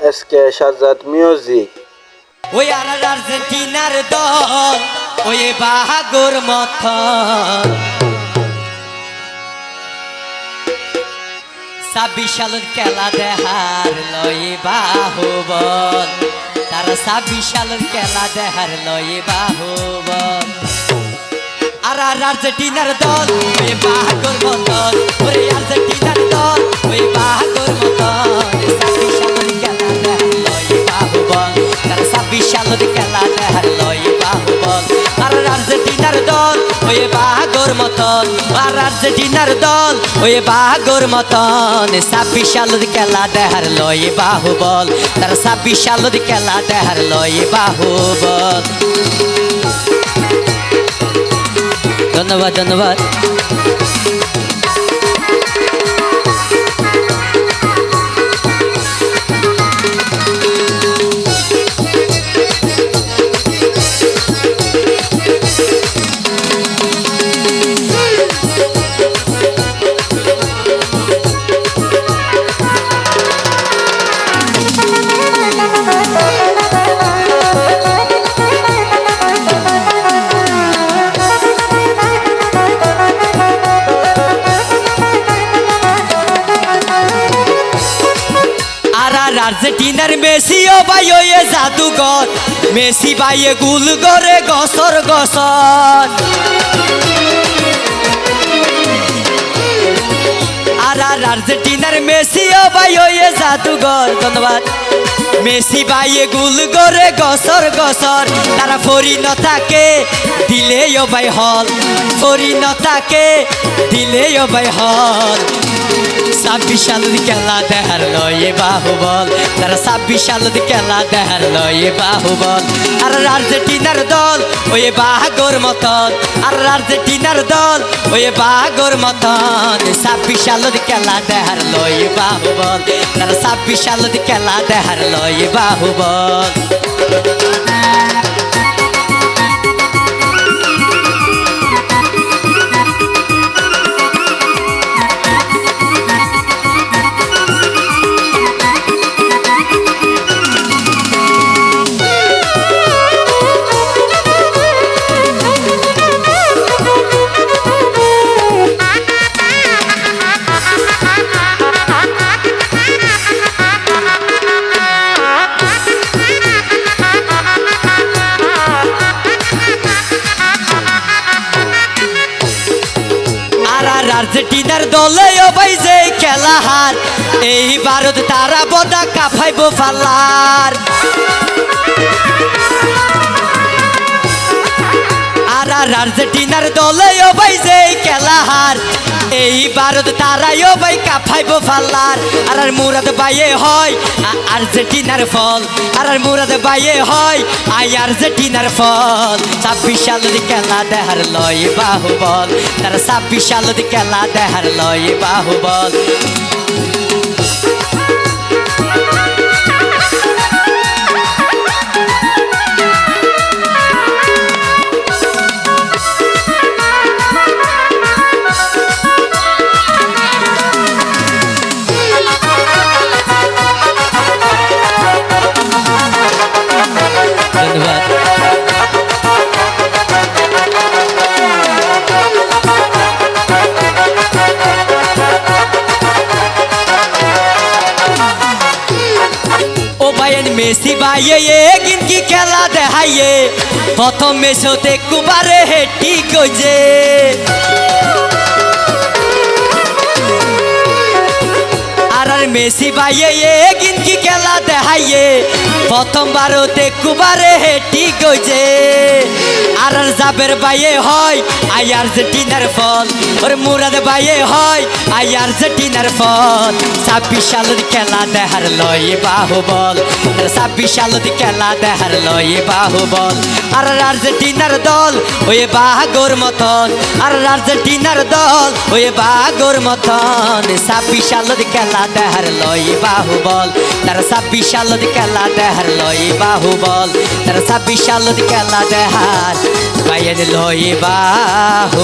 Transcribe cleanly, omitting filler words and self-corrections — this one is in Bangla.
SK Sajjad music. ওই আর আর্জেন্টিনার দল ওই বাহাগর মথন 26 সালের খেলা দেখার লয় বাহুবল, তারা 26 সালের খেলা দেখার লয় বাহুবল। আর আর্জেন্টিনার দল ওই বাহাগর মথন, ওরে আর্জেন্টিনার দল ওই বাহাগর মথন 26 সালের খেলা দেখার লয় বাহুবল, তারা 26 সালের খেলা দেখার লয় বাহুবল। আর আর্জেন্টিনার দল ওই বাহাগর মতন, আর আর্জেন্টিনার দল ওই বাহাগর মতন 26 সালের খেলা দেখার লয় বাহুবল, তারা 26 সালের খেলা দেখার লয় বাহুবল। ধন্যবাদ ধন্যবাদ। আর্জেন্টিনার মেসি ও ভাই ওই জাদুঘর, মেসি ভাইয়ে গুল করে গসর গসর। আর আর্জেন্টিনার মেসি ও ভাই ওই জাদুঘর, ধন্যবাদ। মেসি ভাইয়ে গুল করে গসর গসর, তারা পরিণতাকে দিলে ও ভাই হল, পরিণতাকে দিলে ও ভাই হল। 26 সালের খেলা দেখার লয় বাহুবল, তারা 26 সালের খেলা দেখার লয় বাহুবল। আর আর্জেন্টিনার দল ওই বাহাগর মতন, আর আর্জেন্টিনার দল ওই বাহাগর মতন 26 সালের খেলা দেখার লয় বাহুবল, তারা 26 সালের খেলা দেখার লয় বাহুবল। আর্জেন্টিনার দলে ও ভাই যে খেলা হার, এই ভারত তারা বদা কাফাইব ফাল্লার। আর আর্জেন্টিনার দলে ও ভাই যে খেলা হার, এই ভারত তারাই ও ভাই কাফাইব ফাল্লার। আর মুরাদ বাইয়ে হয় আর্জেন্টিনার ফল, আর মুরাদ বাইয়ে হয় আর্জেন্টিনার ফল। 26 সালের খেলা দেখার লয় বাহুবল, তারা 26 সালের খেলা দেখার লয় বাহুবল। মেসি ভাইয়ে কিন্তু খেলা দেখাইয়ে, প্রথম মেসোতে কুবারে হেটি গজে। আর মেসি ভাইয়ে কিন্তু খেলা দেখাইয়ে, প্রথমবারতে কুবারে হেটি গজে। আর জাবের বাইয়ে হয় আর্জেন্টিনার ফল, ওর মুরাদ বাইয়ে হয় আর্জেন্টিনার ফল। 26 সালের খেলা দেখার লয় বাহুবল, 26 সালের খেলা দেখার লয় বাহুবল। আর আর্জেন্টিনার দল ওই বাহাগর মতন, আর আর্জেন্টিনার দল ওই বাহাগর মতন 26 সালের খেলা দেখার লয় বাহুবল, তারা 26 সালের খেলা দেখার লয় বাহুবল, তারা 26 সালের খেলা দেখার বাইরে লয় বাহুবল।